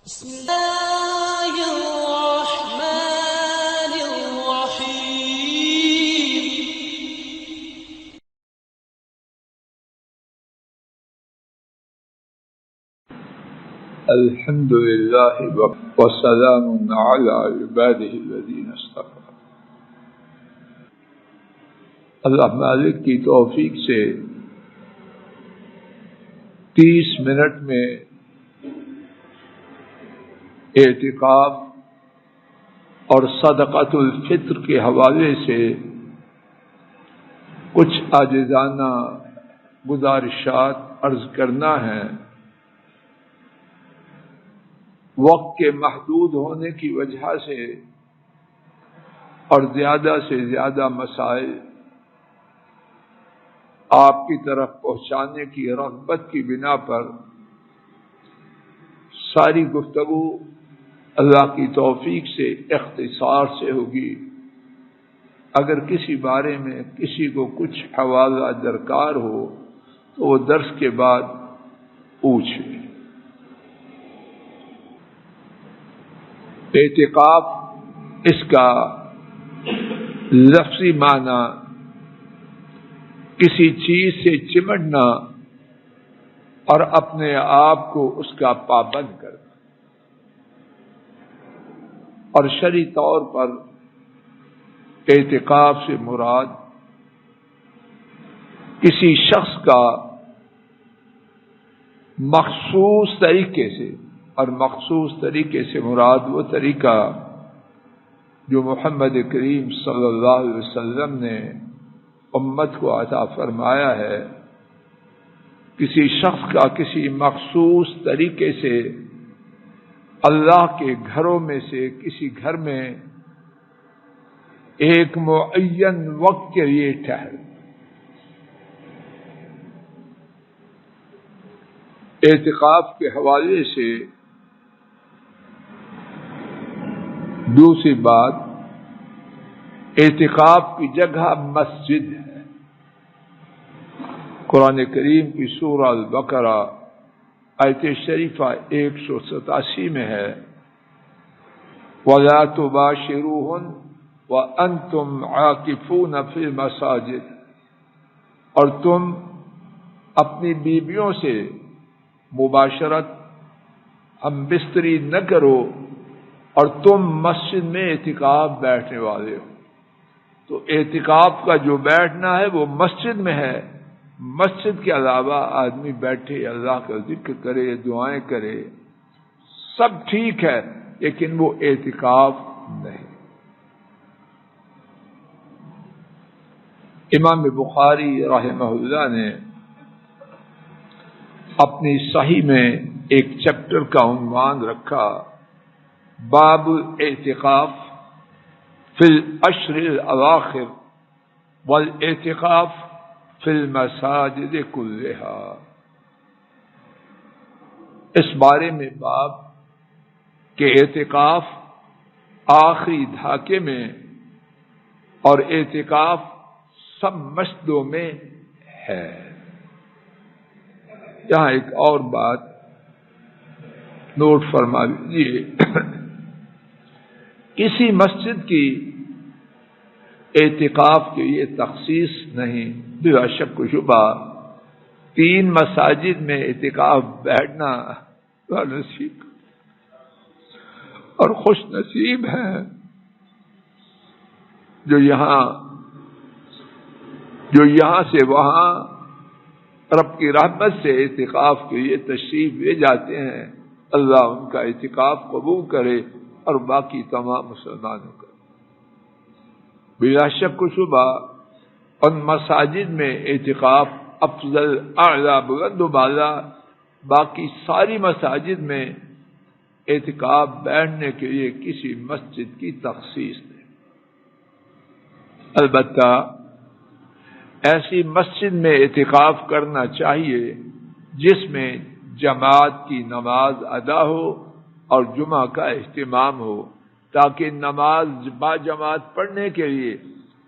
بسم الله الرحمن الرحيم. الحمد لله وسلام على عباده الذين اصطفى. اللہ مالک کی توفیق سے 30 منٹ میں اعتکاف اور صدقۃ الفطر کے حوالے سے کچھ عاجزانہ گزارشات عرض کرنا ہے۔ وقت کے محدود ہونے کی وجہ سے اور زیادہ سے زیادہ مسائل آپ کی طرف پہنچانے کی رغبت کی بنا پر ساری گفتگو اللہ کی توفیق سے اختصار سے ہوگی۔ اگر کسی بارے میں کسی کو کچھ حوالہ درکار ہو تو وہ درس کے بعد پوچھے۔ اعتکاف، اس کا لفظی معنی کسی چیز سے چمٹنا اور اپنے آپ کو اس کا پابند کرنا، اور شرعی طور پر اعتکاف سے مراد کسی شخص کا مخصوص طریقے سے، اور مخصوص طریقے سے مراد وہ طریقہ جو محمد کریم صلی اللہ علیہ وسلم نے امت کو عطا فرمایا ہے، کسی شخص کا کسی مخصوص طریقے سے اللہ کے گھروں میں سے کسی گھر میں ایک معین وقت کے لیے ٹھہر۔ اعتکاف کے حوالے سے دوسری بات، اعتکاف کی جگہ مسجد ہے۔ قرآن کریم کی سورہ البقرہ آیت شریفہ 187 میں ہے، وَلَا تُبَاشِرُوهُنَّ وَأَنْتُمْ عَاكِفُونَ فِي الْمَسَاجِدِ، اور تم اپنی بیویوں سے مباشرت، ہم بستری نہ کرو، اور تم مسجد میں اعتکاف بیٹھنے والے ہو۔ تو اعتکاف کا جو بیٹھنا ہے وہ مسجد میں ہے۔ مسجد کے علاوہ آدمی بیٹھے اللہ کا ذکر کرے، دعائیں کرے، سب ٹھیک ہے، لیکن وہ اعتکاف نہیں۔ امام بخاری رحمہ اللہ نے اپنی صحیح میں ایک چیپٹر کا عنوان رکھا، باب الاعتکاف فی العشر الاواخر والاعتکاف فی المساجد کلھا۔ اس بارے میں باب کہ اعتکاف آخری دھاکے میں اور اعتکاف سب مسجدوں میں ہے۔ یہاں ایک اور بات نوٹ فرما لیجیے، کسی مسجد کی اعتکاف کے لیے تخصیص نہیں، بلا شک و شبہ 3 مساجد میں اعتکاف بیٹھنا نصیب اور خوش نصیب ہیں جو یہاں سے وہاں رب کی رحمت سے اعتکاف کے لیے تشریف لے جاتے ہیں۔ اللہ ان کا اعتکاف قبول کرے اور باقی تمام مسلمانوں کا۔ بلا شک و شبہ ان مساجد میں اعتکاف افضل، اعلیٰ، بلند و بالا، باقی ساری مساجد میں اعتکاف بیٹھنے کے لیے کسی مسجد کی تخصیص نہیں۔ البتہ ایسی مسجد میں اعتکاف کرنا چاہیے جس میں جماعت کی نماز ادا ہو اور جمعہ کا اہتمام ہو، تاکہ نماز با جماعت پڑھنے کے لیے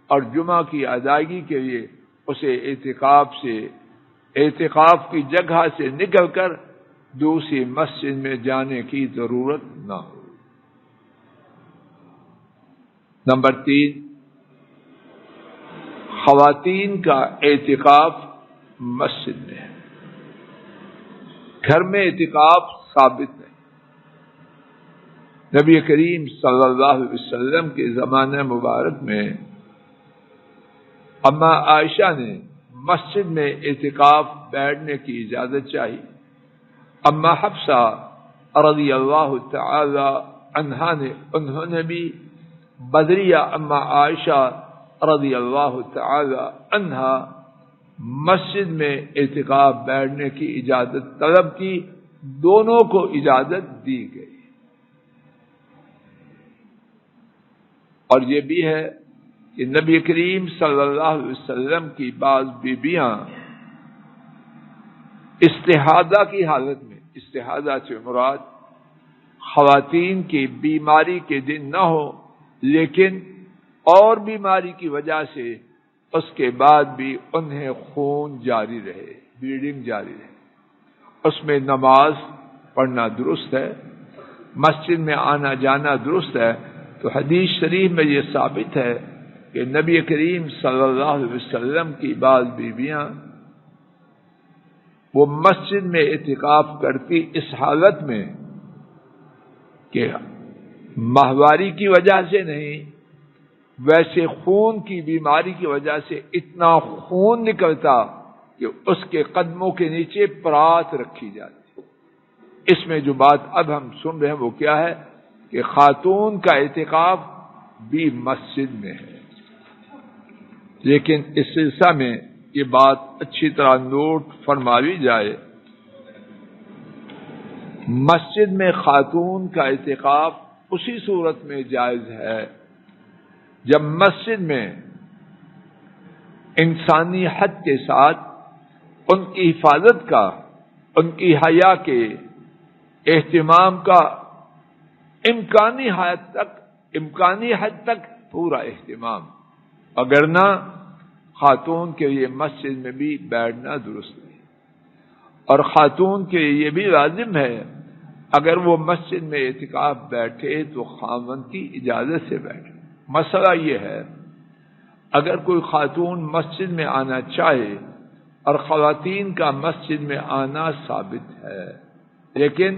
اور جمعہ کی ادائیگی کے لیے اسے اعتکاف کی جگہ سے نکل کر دوسری مسجد میں جانے کی ضرورت نہ ہو۔ نمبر 3، خواتین کا اعتکاف مسجد میں ہے، گھر میں اعتکاف ثابت نہیں۔ نبی کریم صلی اللہ علیہ وسلم کے زمانہ مبارک میں اما عائشہ نے مسجد میں اعتکاف بیٹھنے کی اجازت چاہی۔ اما حفصہ رضی اللہ تعالی عنہا نے انہوں نے بھی بدریہ اما عائشہ رضی اللہ تعالی عنہا مسجد میں اعتکاف بیٹھنے کی اجازت طلب کی، دونوں کو اجازت دی گئی۔ اور یہ بھی ہے کہ نبی کریم صلی اللہ علیہ وسلم کی بعض بیویاں استحاضہ کی حالت میں، استحاضہ سے مراد خواتین کی بیماری کے دن نہ ہو لیکن اور بیماری کی وجہ سے اس کے بعد بھی انہیں خون جاری رہے، بلیڈنگ جاری رہے، اس میں نماز پڑھنا درست ہے، مسجد میں آنا جانا درست ہے۔ تو حدیث شریف میں یہ ثابت ہے کہ نبی کریم صلی اللہ علیہ وسلم کی بعض بیویاں وہ مسجد میں اعتکاف کرتی اس حالت میں کہ ماہواری کی وجہ سے نہیں، ویسے خون کی بیماری کی وجہ سے اتنا خون نکلتا کہ اس کے قدموں کے نیچے پرات رکھی جاتی۔ اس میں جو بات اب ہم سن رہے ہیں وہ کیا ہے کہ خاتون کا اعتکاف بھی مسجد میں ہے، لیکن اس سلسلہ میں یہ بات اچھی طرح نوٹ فرمائی جائے، مسجد میں خاتون کا اعتکاف اسی صورت میں جائز ہے جب مسجد میں انسانی حد کے ساتھ ان کی حفاظت کا، ان کی حیا کے اہتمام کا امکانی حد تک پورا اہتمام، اگرنہ خاتون کے لیے مسجد میں بھی بیٹھنا درست نہیں۔ اور خاتون کے لیے یہ بھی لازم ہے اگر وہ مسجد میں اعتکاف بیٹھے تو خاوند کی اجازت سے بیٹھے۔ مسئلہ یہ ہے اگر کوئی خاتون مسجد میں آنا چاہے اور خواتین کا مسجد میں آنا ثابت ہے، لیکن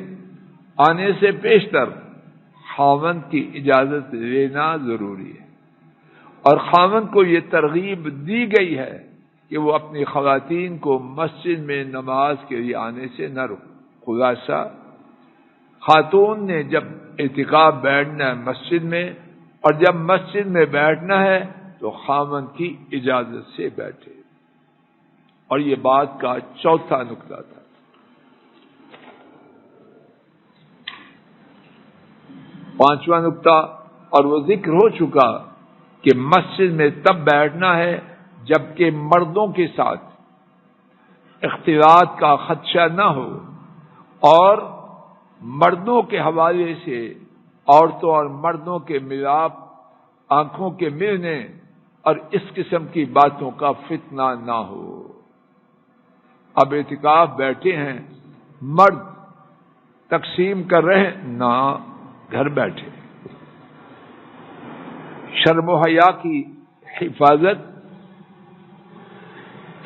آنے سے پیشتر خاوند کی اجازت لینا ضروری ہے، اور خاوند کو یہ ترغیب دی گئی ہے کہ وہ اپنی خواتین کو مسجد میں نماز کے لیے آنے سے نہ روکے۔ خلاصہ، خاتون نے جب اعتکاف بیٹھنا ہے مسجد میں، اور جب مسجد میں بیٹھنا ہے تو خاوند کی اجازت سے بیٹھے۔ اور یہ بات کا چوتھا نقطہ تھا۔ پانچواں نقطہ، اور وہ ذکر ہو چکا کہ مسجد میں تب بیٹھنا ہے جبکہ مردوں کے ساتھ اختلاط کا خدشہ نہ ہو، اور مردوں کے حوالے سے عورتوں اور مردوں کے ملاپ، آنکھوں کے ملنے اور اس قسم کی باتوں کا فتنہ نہ ہو۔ اب اعتکاف بیٹھے ہیں، مرد تقسیم کر رہے ہیں، نہ، گھر بیٹھے۔ شرم و حیا کی حفاظت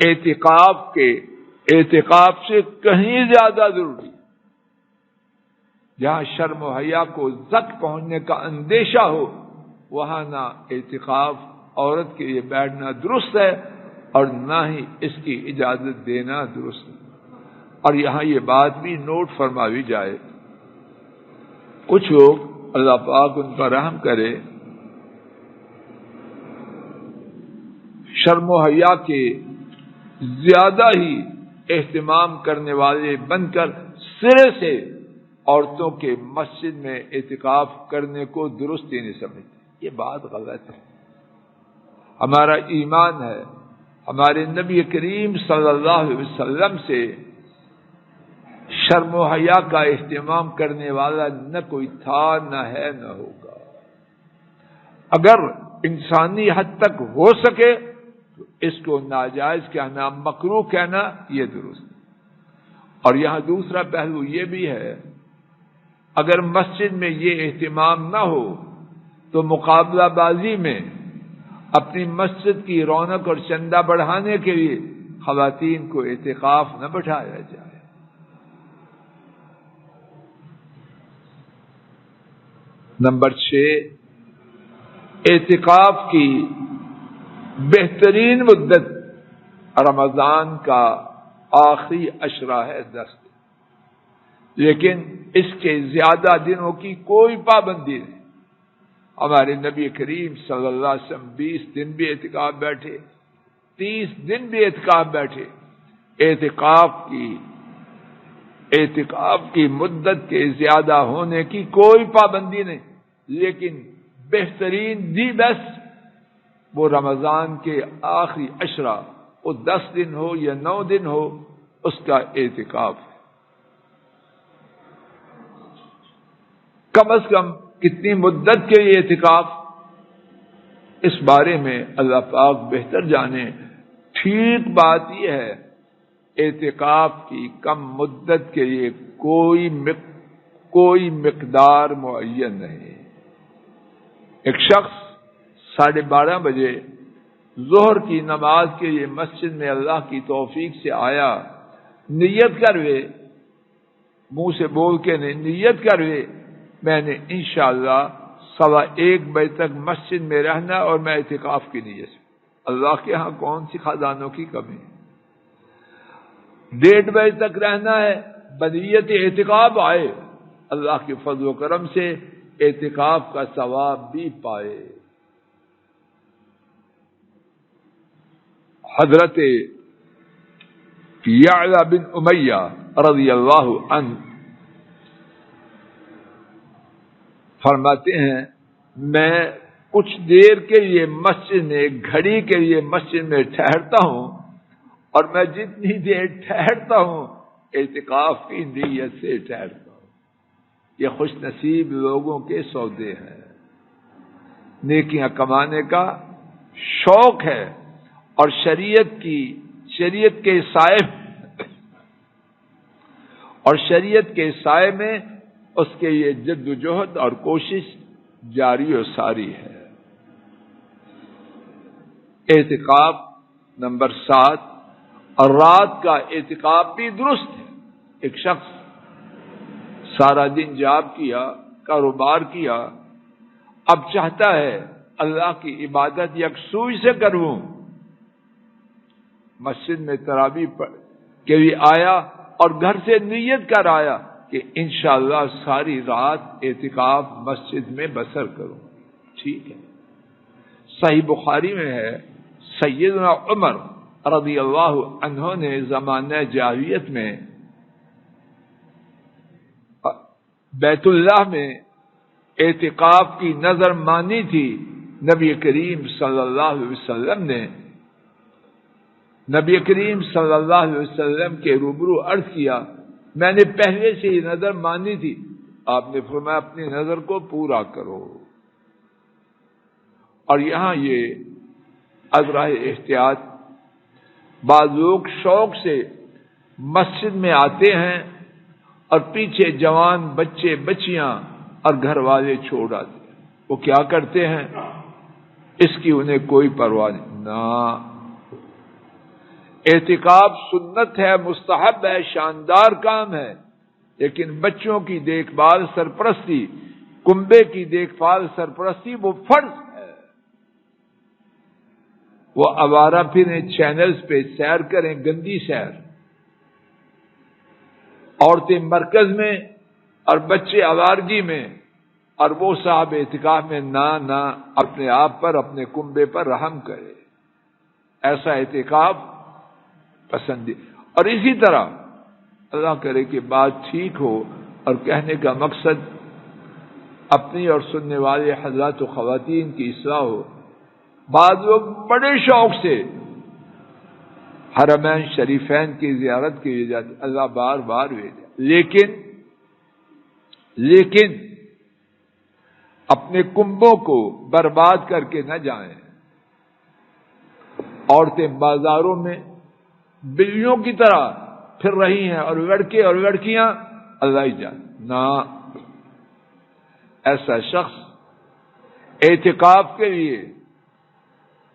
اعتکاف سے کہیں زیادہ ضروری ہے۔ جہاں شرم و حیا کو زک پہنچنے کا اندیشہ ہو وہاں نہ اعتکاف عورت کے لیے بیٹھنا درست ہے اور نہ ہی اس کی اجازت دینا درست ہے۔ اور یہاں یہ بات بھی نوٹ فرمائی جائے، کچھ لوگ، اللہ پاک ان پر رحم کرے، شرم و حیا کے زیادہ ہی اہتمام کرنے والے بن کر سرے سے عورتوں کے مسجد میں اعتکاف کرنے کو درست ہی نہیں سمجھتے۔ یہ بات غلط ہے۔ ہمارا ایمان ہے، ہمارے نبی کریم صلی اللہ علیہ وسلم سے شرم و حیا کا اہتمام کرنے والا نہ کوئی تھا، نہ ہے، نہ ہوگا۔ اگر انسانی حد تک ہو سکے تو اس کو ناجائز کہنا، مکروہ کہنا، یہ درست ہے۔ اور یہاں دوسرا پہلو یہ بھی ہے، اگر مسجد میں یہ اہتمام نہ ہو تو مقابلہ بازی میں اپنی مسجد کی رونق اور چندہ بڑھانے کے لیے خواتین کو اعتکاف نہ بٹھایا جائے۔ نمبر 6، اعتکاف کی بہترین مدت رمضان کا آخری عشرہ ہے 10 دن، لیکن اس کے زیادہ دنوں کی کوئی پابندی نہیں۔ ہمارے نبی کریم صلی اللہ علیہ وسلم 20 دن بھی اعتکاف بیٹھے، 30 دن بھی اعتکاف بیٹھے۔ اعتکاف کی مدت کے زیادہ ہونے کی کوئی پابندی نہیں، لیکن بہترین دی بیسٹ وہ رمضان کے آخری عشرہ، وہ 10 دن ہو یا 9 دن ہو، اس کا اعتکاف ہے۔ کم از کم کتنی مدت کے لیے اعتکاف، اس بارے میں اللہ پاک بہتر جانے۔ ٹھیک بات یہ ہے، اعتکاف کی کم مدت کے لیے کوئی مقدار معین نہیں۔ ایک شخص 12:30 بجے ظہر کی نماز کے لیے مسجد میں اللہ کی توفیق سے آیا، نیت کروے، منہ سے بول کے نہیں، نیت کروے میں نے انشاءاللہ 1:15 بجے تک مسجد میں رہنا اور میں اعتکاف کی نیت سے۔ اللہ کے ہاں کون سی خزانوں کی کمی ہے؟ 1:30 بجے تک رہنا ہے، بنیت اعتکاف آئے، اللہ کے فضل و کرم سے اعتکاف کا ثواب بھی پائے۔ حضرت یعلا بن امیہ رضی اللہ عنہ فرماتے ہیں، میں کچھ دیر کے لیے مسجد میں، گھڑی کے لیے مسجد میں ٹھہرتا ہوں، اور میں جتنی دیر ٹھہرتا ہوں اعتکاف کی نیت سے ٹھہرتا ہوں۔ یہ خوش نصیب لوگوں کے سودے ہیں۔ نیکیاں کمانے کا شوق ہے، اور شریعت کے سائے میں اس کے یہ جد و جہد اور کوشش جاری و ساری ہے۔ اعتکاف نمبر 7، اور رات کا اعتکاف بھی درست ہے۔ ایک شخص سارا دن جاب کیا، کاروبار کیا، اب چاہتا ہے اللہ کی عبادت یکسوئی سے کروں، مسجد میں تراویح کے لیے آیا اور گھر سے نیت کر آیا کہ انشاءاللہ ساری رات اعتکاف مسجد میں بسر کروں، ٹھیک ہے۔ صحیح بخاری میں ہے، سیدنا عمر رضی اللہ عنہ نے زمانہ جاہلیت میں بیت اللہ میں اعتکاف کی نظر مانی تھی۔ نبی کریم صلی اللہ علیہ وسلم نے نبی کریم صلی اللہ علیہ وسلم کے روبرو عرض کیا، میں نے پہلے سے ہی نظر مانی تھی۔ آپ نے فرمایا اپنی نظر کو پورا کرو۔ اور یہاں یہ ازرہ احتیاط، بعض لوگ شوق سے مسجد میں آتے ہیں اور پیچھے جوان بچے بچیاں اور گھر والے چھوڑ آتے ہیں۔ وہ کیا کرتے ہیں؟ اس کی انہیں کوئی پرواہ نہیں۔ نہ، اعتکاف سنت ہے، مستحب ہے، شاندار کام ہے، لیکن بچوں کی دیکھ بھال سرپرستی، کنبے کی دیکھ بھال سرپرستی وہ فرض ہے۔ وہ آوارہ پھریں، چینلز پہ سیر کریں، گندی سیر، عورتیں مرکز میں اور بچے آوارگی میں، اور وہ صاحب اعتکاف میں نہ اپنے آپ پر، اپنے کنبے پر رحم کرے۔ ایسا اعتکاف پسند۔ اور اسی طرح اللہ کرے کہ بات ٹھیک ہو، اور کہنے کا مقصد اپنی اور سننے والے حضرات و خواتین کی اصلاح ہو۔ بعض لوگ بڑے شوق سے حرمین شریفین کی زیارت کے لیے جاتے، اللہ بار بار بھیجے، لیکن اپنے کنبوں کو برباد کر کے نہ جائیں۔ عورتیں بازاروں میں بلیوں کی طرح پھر رہی ہیں اور لڑکے اور لڑکیاں اللہ ہی جان نہ، ایسا شخص اعتکاف کے لیے،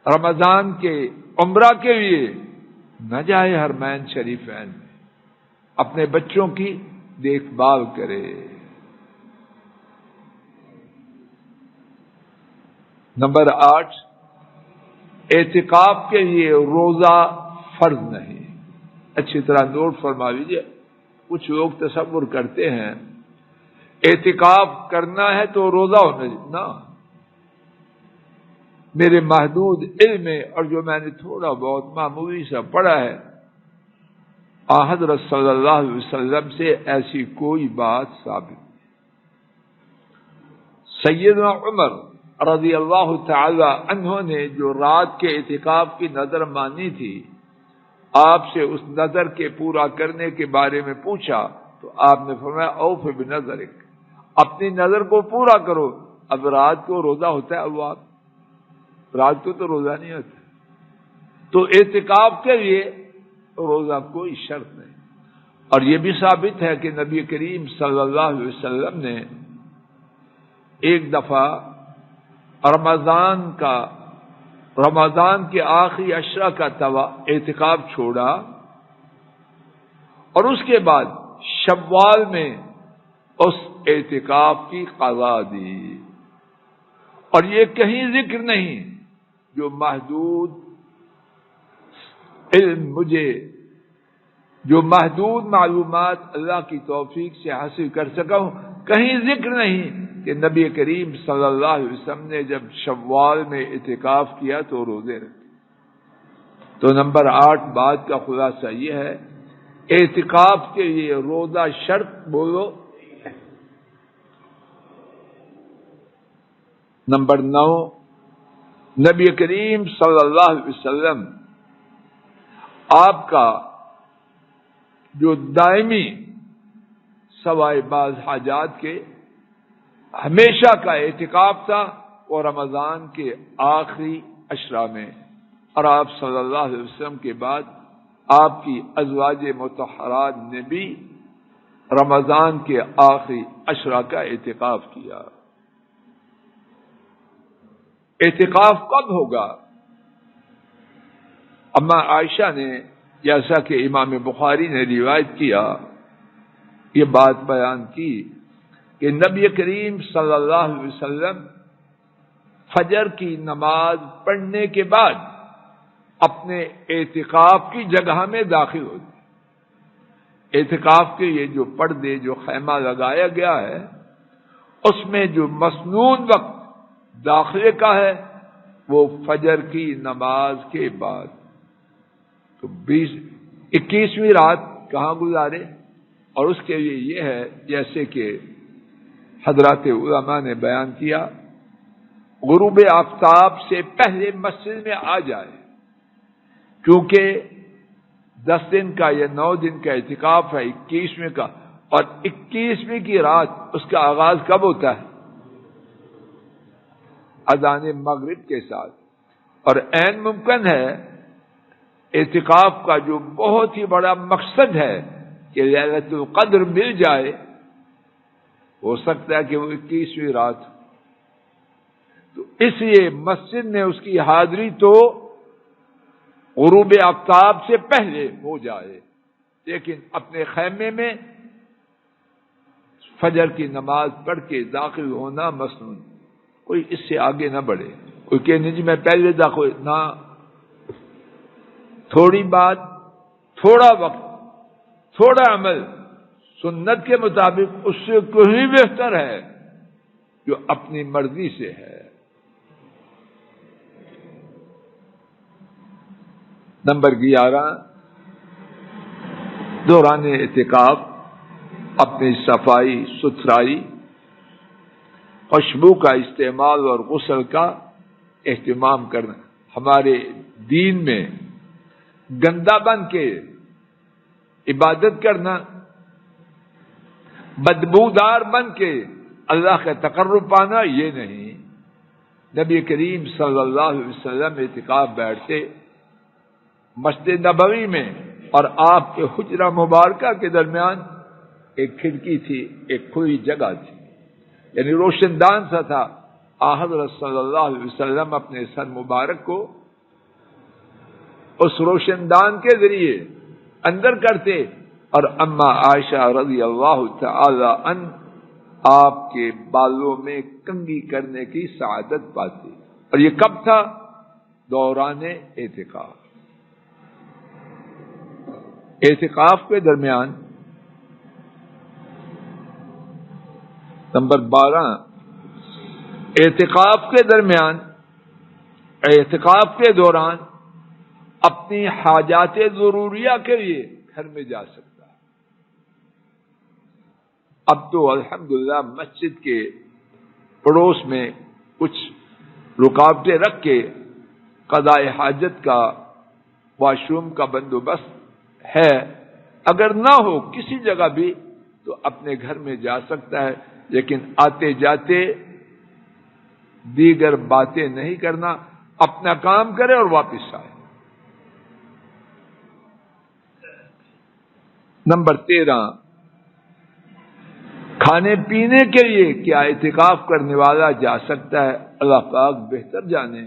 رمضان کے عمرہ کے لیے نہ جائے حرمین شریفین، اپنے بچوں کی دیکھ بھال کرے۔ نمبر 8، اعتکاف کے لیے روزہ فرض نہیں۔ اچھی طرح نوٹ فرما لیجیے، کچھ لوگ تصور کرتے ہیں اعتکاف کرنا ہے تو روزہ ہونا چاہیے، نہ، میرے محدود علم میں اور جو میں نے تھوڑا بہت معمولی سا پڑھا ہے، حضرت صلی اللہ علیہ وسلم سے ایسی کوئی بات ثابت نہیں۔ سیدنا عمر رضی اللہ تعالی عنہ نے جو رات کے اعتکاف کی نظر مانی تھی، آپ سے اس نظر کے پورا کرنے کے بارے میں پوچھا تو آپ نے فرمایا اوف بنظرک، اپنی نظر کو پورا کرو۔ اب رات کو روزہ ہوتا ہے، اب آپ رات کو تو روزہ نہیں ہوتا، تو اعتکاف کے لیے روزہ کوئی شرط نہیں۔ اور یہ بھی ثابت ہے کہ نبی کریم صلی اللہ علیہ وسلم نے ایک دفعہ رمضان کے آخری عشرہ کا اعتکاف چھوڑا اور اس کے بعد شوال میں اس اعتکاف کی قضا دی، اور یہ کہیں ذکر نہیں، جو محدود علم مجھے، جو محدود معلومات اللہ کی توفیق سے حاصل کر سکا ہوں، کہیں ذکر نہیں کہ نبی کریم صلی اللہ علیہ وسلم نے جب شوال میں اعتکاف کیا تو روزے رکھے۔ تو نمبر 8 بات کا خلاصہ یہ ہے، اعتکاف کے لیے روزہ شرط بولو۔ نمبر 9، نبی کریم صلی اللہ علیہ وسلم آپ کا جو دائمی سوائے بعض حاجات کے ہمیشہ کا اعتکاف تھا وہ رمضان کے آخری عشرہ میں، اور آپ صلی اللہ علیہ وسلم کے بعد آپ کی ازواج مطہرات نے بھی رمضان کے آخری عشرہ کا اعتکاف کیا۔ اعتکاف کب ہوگا؟ اما عائشہ نے، جیسا کہ امام بخاری نے روایت کیا، یہ بات بیان کی کہ نبی کریم صلی اللہ علیہ وسلم فجر کی نماز پڑھنے کے بعد اپنے اعتکاف کی جگہ میں داخل ہوتے۔ اعتکاف کے یہ جو پردے، جو خیمہ لگایا گیا ہے، اس میں جو مسنون وقت داخلے کا ہے وہ فجر کی نماز کے بعد۔ تو 21ویں رات کہاں گزارے؟ اور اس کے لیے یہ ہے، جیسے کہ حضرات علماء نے بیان کیا، غروب آفتاب سے پہلے مسجد میں آ جائے، کیونکہ 10 دن کا یا 9 دن کا اعتکاف ہے 21ویں کا، اور 21ویں کی رات اس کا آغاز کب ہوتا ہے؟ اذان مغرب کے ساتھ۔ اور عین ممکن ہے اعتکاف کا جو بہت ہی بڑا مقصد ہے کہ لیلۃ القدر مل جائے، ہو سکتا ہے کہ وہ 21ویں رات، تو اس لیے مسجد میں اس کی حاضری تو غروب آفتاب سے پہلے ہو جائے، لیکن اپنے خیمے میں فجر کی نماز پڑھ کے داخل ہونا مسنون، کوئی اس سے آگے نہ بڑھے، کوئی کہ نہیں جی میں پہلے داخل نہ، تھوڑی بات، تھوڑا وقت، تھوڑا عمل سنت کے مطابق اس سے کہیں بہتر ہے جو اپنی مرضی سے ہے۔ نمبر 11، دوران اعتکاف اپنی صفائی ستھرائی، خوشبو کا استعمال اور غسل کا اہتمام کرنا۔ ہمارے دین میں گندا بن کے عبادت کرنا، بدبودار بن کے اللہ کا تقرب پانا، یہ نہیں۔ نبی کریم صلی اللہ علیہ وسلم اعتکاف بیٹھتے مسجد نبوی میں اور آپ کے حجرہ مبارکہ کے درمیان ایک کھڑکی تھی، ایک کھلی جگہ تھی، یعنی روشن دان سا تھا. حضرت صلی اللہ علیہ وسلم اپنے سر مبارک کو اس روشن دان کے ذریعے اندر کرتے اور اما عائشہ رضی اللہ تعالی عنہ آپ کے بالوں میں کنگھی کرنے کی سعادت پاتی. اور یہ کب تھا؟ دوران اعتکاف. اعتکاف کے درمیان نمبر 12، اعتکاف کے درمیان، اعتکاف کے دوران اپنی حاجات ضروریہ کے لیے گھر میں جا سکتا ہے. اب تو الحمدللہ مسجد کے پڑوس میں کچھ رکاوٹیں رکھ کے قضاء حاجت کا، واش روم کا بندوبست ہے. اگر نہ ہو کسی جگہ بھی تو اپنے گھر میں جا سکتا ہے، لیکن آتے جاتے دیگر باتیں نہیں کرنا، اپنا کام کرے اور واپس آئے. نمبر 13، کھانے پینے کے لیے کیا اعتکاف کرنے والا جا سکتا ہے؟ اللہ پاک بہتر جانے.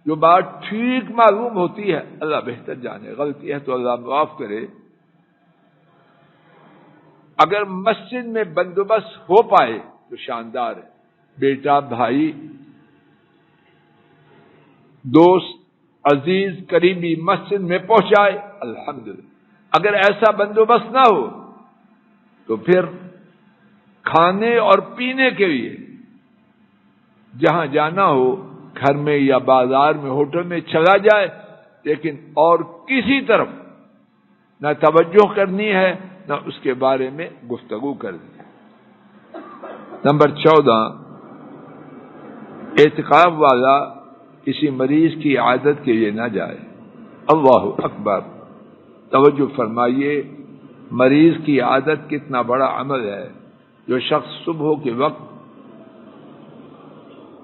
جو بات ٹھیک معلوم ہوتی ہے اللہ بہتر جانے، غلطی ہے تو اللہ معاف کرے. اگر مسجد میں بندوبست ہو پائے تو شاندار ہے. بیٹا، بھائی، دوست، عزیز، قریبی مسجد میں پہنچائے الحمدللہ. اگر ایسا بندوبست نہ ہو تو پھر کھانے اور پینے کے لیے جہاں جانا ہو گھر میں یا بازار میں، ہوٹل میں چلا جائے، لیکن اور کسی طرف نہ توجہ کرنی ہے نہ اس کے بارے میں گفتگو کرنی ہے. نمبر 14، اعتکاف والا کسی مریض کی عادت کے لیے نہ جائے. اللہ اکبر. توجہ فرمائیے، مریض کی عادت کتنا بڑا عمل ہے. جو شخص صبح کے وقت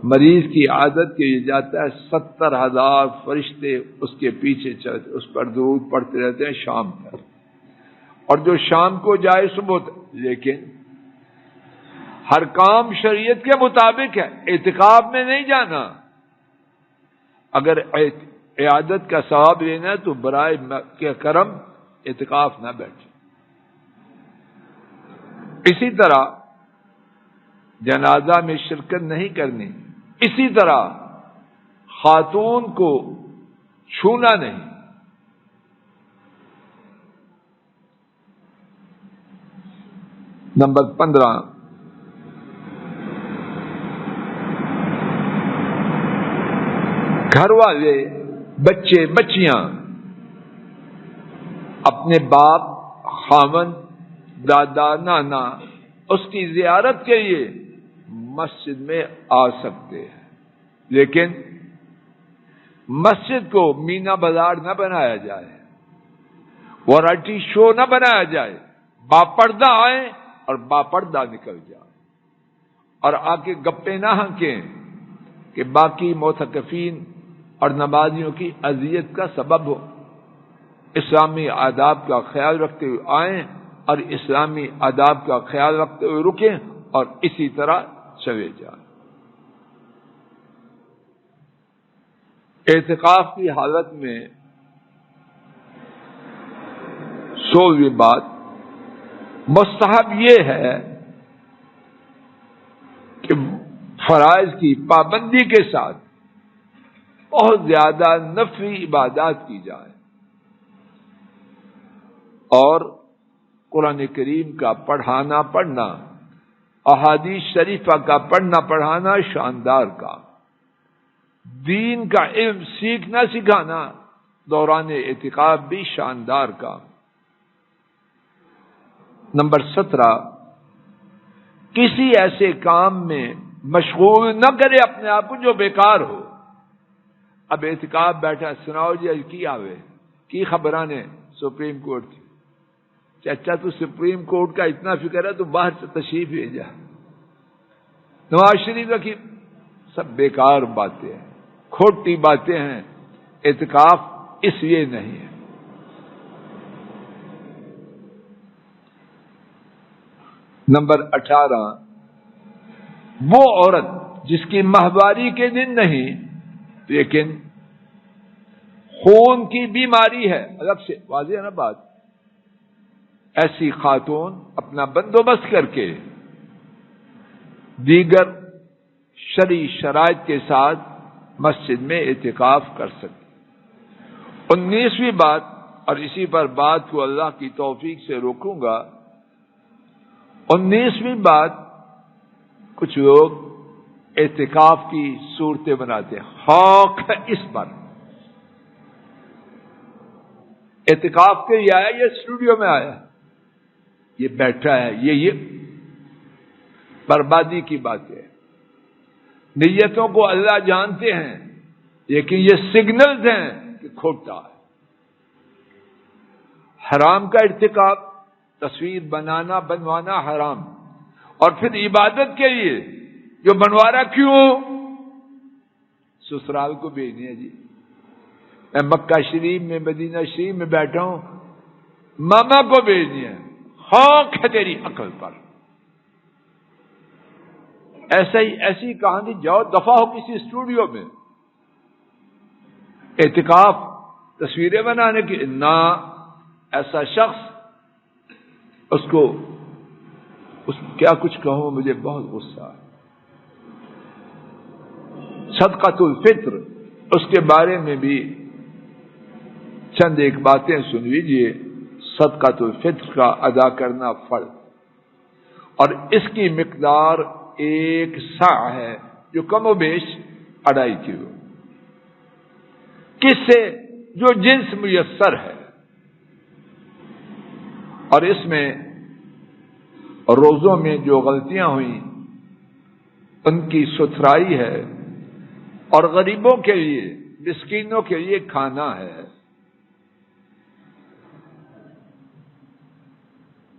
مریض کی عادت کے لیے جاتا ہے، 70,000 فرشتے اس کے پیچھے چلتے، اس پر درود پڑھتے رہتے ہیں شام تک. اور جو شام کو جائے صبح تک. لیکن ہر کام شریعت کے مطابق ہے، اعتکاف میں نہیں جانا. اگر عیادت کا ثواب لینا ہے تو برائے کرم اعتکاف نہ بیٹھے. اسی طرح جنازہ میں شرکت نہیں کرنی. اسی طرح خاتون کو چھونا نہیں. نمبر 15، گھر والے، بچے بچیاں اپنے باپ، خاوند، دادا، نانا اس کی زیارت کے لیے مسجد میں آ سکتے ہیں، لیکن مسجد کو مینا بازار نہ بنایا جائے، ویرائٹی شو نہ بنایا جائے. باپردہ آئیں اور باپردہ نکل جائیں، اور آ کے گپے نہ ہنکیں کہ باقی معتکفین اور نمازیوں کی اذیت کا سبب ہو. اسلامی آداب کا خیال رکھتے ہوئے آئیں اور اسلامی آداب کا خیال رکھتے ہوئے رکیں اور اسی طرح چلے جائیں. اعتکاف کی حالت میں 16ویں بات، مستحب یہ ہے کہ فرائض کی پابندی کے ساتھ بہت زیادہ نفلی عبادات کی جائیں اور قرآن کریم کا پڑھنا، احادیث شریفہ کا پڑھنا شاندار کام. دین کا علم سیکھنا سکھانا دوران اعتکاف بھی شاندار کام. نمبر 17، کسی ایسے کام میں مشغول نہ کرے اپنے آپ کو جو بیکار ہو. اب اعتکاف بیٹھا، سناؤ جی اج کی آوے کی خبرانے سپریم کورٹ کی. چچا تو سپریم کورٹ کا اتنا فکر ہے تو باہر سے تشریف لے جا. نواز شریف کی سب بیکار باتیں ہیں، کھوٹی باتیں ہیں. اعتکاف اس لیے نہیں ہے. نمبر 18، وہ عورت جس کی ماہواری کے دن نہیں لیکن خون کی بیماری ہے، الگ سے واضح ہے نا بات، ایسی خاتون اپنا بندوبست کر کے دیگر شرعی شرائط کے ساتھ مسجد میں اعتکاف کر سکتی۔ 19ویں بات، اور اسی پر بات کو اللہ کی توفیق سے روکوں گا، 19ویں بات، کچھ لوگ اعتکاف کی صورتیں بناتے ہیں، حق ہے اس پر، اعتکاف کے لیے آیا یہ اسٹوڈیو میں آیا، یہ بیٹھا ہے، یہ بربادی کی بات ہے۔ نیتوں کو اللہ جانتے ہیں، لیکن یہ سگنلز ہیں کہ کھوٹا ہے۔ حرام کا ارتکاب، تصویر بنوانا حرام، اور پھر عبادت کے لیے جو بنوا رہا کیوں؟ سسرال کو بھیجنی ہے جی، میں مکہ شریف میں مدینہ شریف میں بیٹھا ہوں، ماما کو بھیجنی ہے، حق ہے تیری عقل پر۔ ایسی کہانی، جاؤ دفع ہو کسی اسٹوڈیو میں، اعتکاف تصویریں بنانے کی نہ، ایسا شخص اس کیا کچھ کہوں، مجھے بہت غصہ ہے۔ صدقۃ الفطر، اس کے بارے میں بھی چند ایک باتیں سن لیجیے۔ صدقۃ الفطر کا ادا کرنا فرض، اور اس کی مقدار 1 صاع ہے، جو کم و بیش 2.5 کلو، کس سے؟ جو جنس میسر ہے، اور اس میں روزوں میں جو غلطیاں ہوئیں ان کی ستھرائی ہے، اور غریبوں کے لیے، مسکینوں کے لیے کھانا ہے۔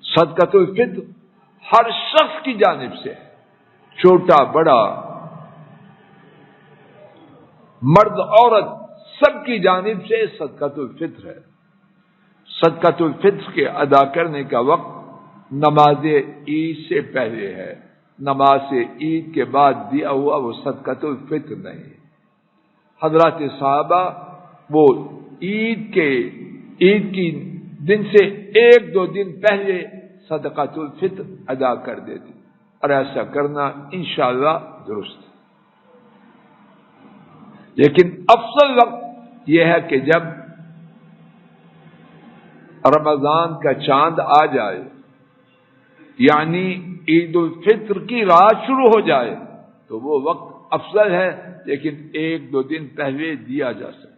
صدقۃ الفطر ہر شخص کی جانب سے، چھوٹا بڑا، مرد عورت، سب کی جانب سے صدقۃ الفطر ہے۔ صدقۃ الفطر کے ادا کرنے کا وقت نماز عید سے پہلے ہے، نماز عید کے بعد دیا ہوا وہ صدقۃ الفطر نہیں۔ حضرات صحابہ وہ عید کی دن سے 1-2 دن پہلے صدقۃ الفطر ادا کر دیتے، اور ایسا کرنا انشاءاللہ درست ہے۔ لیکن افضل وقت یہ ہے کہ جب رمضان کا چاند آ جائے، یعنی عید الفطر کی رات شروع ہو جائے، تو وہ وقت افضل ہے، لیکن 1-2 دن پہلے دیا جا سکتا ہے۔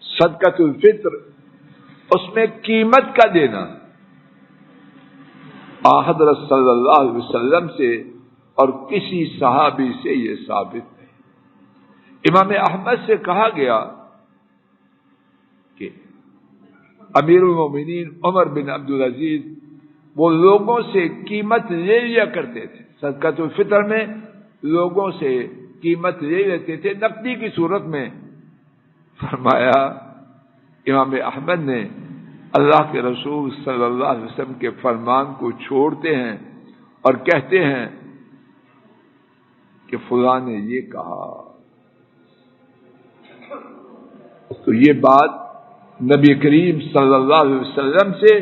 صدقۃ الفطر، اس میں قیمت کا دینا، حضرت صلی اللہ علیہ وسلم سے اور کسی صحابی سے یہ ثابت نہیں۔ امام احمد سے کہا گیا کہ امیر المومنین عمر بن عبدالعزیز وہ لوگوں سے قیمت لے لیا کرتے تھے، صدقۃ الفطر میں لوگوں سے قیمت لے لیتے تھے نقدی کی صورت میں۔ فرمایا امام احمد نے، اللہ کے رسول صلی اللہ علیہ وسلم کے فرمان کو چھوڑتے ہیں اور کہتے ہیں کہ فلاں نے یہ کہا، تو یہ بات نبی کریم صلی اللہ علیہ وسلم سے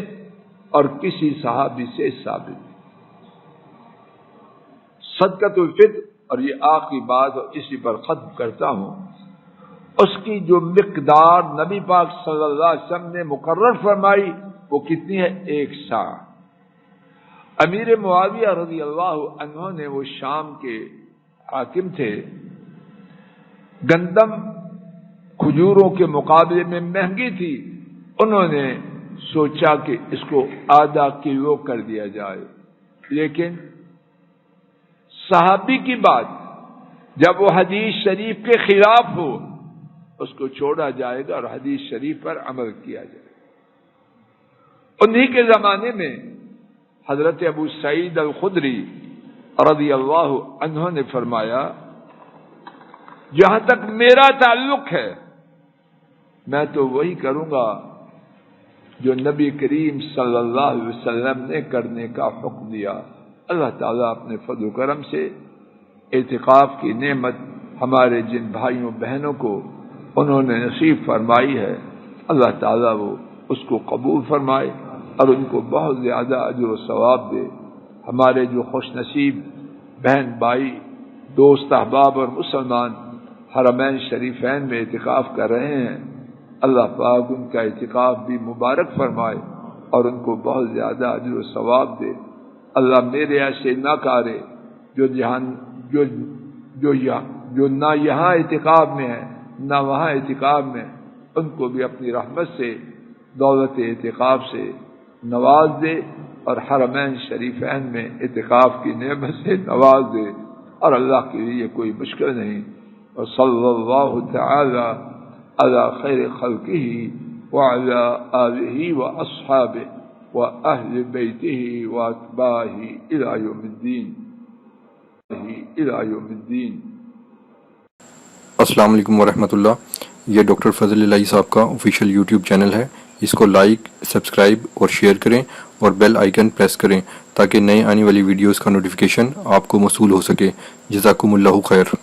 اور کسی صحابی سے ثابت ہے۔ صدقۃ الفطر، اور یہ آخری بات اور اسی پر ختم کرتا ہوں، اس کی جو مقدار نبی پاک صلی اللہ علیہ وسلم نے مقرر فرمائی وہ کتنی ہے؟ 1 صاع۔ امیر معاویہ رضی اللہ عنہ نے، وہ شام کے حاکم تھے، گندم کھجوروں کے مقابلے میں مہنگی تھی، انہوں نے سوچا کہ اس کو ½ کلو کر دیا جائے، لیکن صحابی کی بات، جب وہ حدیث شریف کے خلاف ہو اس کو چھوڑا جائے گا اور حدیث شریف پر عمل کیا جائے گا۔ انہی کے زمانے میں حضرت ابو سعید الخدری رضی اللہ عنہ نے فرمایا، جہاں تک میرا تعلق ہے میں تو وہی کروں گا جو نبی کریم صلی اللہ علیہ وسلم نے کرنے کا حکم دیا۔ اللہ تعالیٰ اپنے فضل و کرم سے اعتکاف کی نعمت ہمارے جن بھائیوں بہنوں کو انہوں نے نصیب فرمائی ہے، اللہ تعالیٰ وہ اس کو قبول فرمائے اور ان کو بہت زیادہ اجر و ثواب دے۔ ہمارے جو خوش نصیب بہن بھائی دوست احباب اور مسلمان حرمین شریفین میں اعتکاف کر رہے ہیں، اللہ پاک ان کا اعتکاف بھی مبارک فرمائے اور ان کو بہت زیادہ اجر و ثواب دے۔ اللہ میرے ایسے ناکارے جو نہ یہاں اعتکاف میں ہیں نہ وہاں اعتکاف میں، ان کو بھی اپنی رحمت سے دولت اعتکاف سے نواز دے اور حرمین شریفین میں اعتکاف کی نعمت سے نواز دے، اور اللہ کے لیے کوئی مشکل نہیں۔ وصلی اللہ تعالی علی خیر خلقہ وعلی آلہ واصحابہ واہل بیتہ واتباعہ الی یوم الدین۔ السلام علیکم ورحمۃ اللہ۔ یہ ڈاکٹر فضل الہی صاحب کا آفیشیل یوٹیوب چینل ہے، اس کو لائک، سبسکرائب اور شیئر کریں اور بیل آئیکن پریس کریں تاکہ نئے آنے والی ویڈیوز کا نوٹیفیکیشن آپ کو موصول ہو سکے۔ جزاکم اللہ خیر۔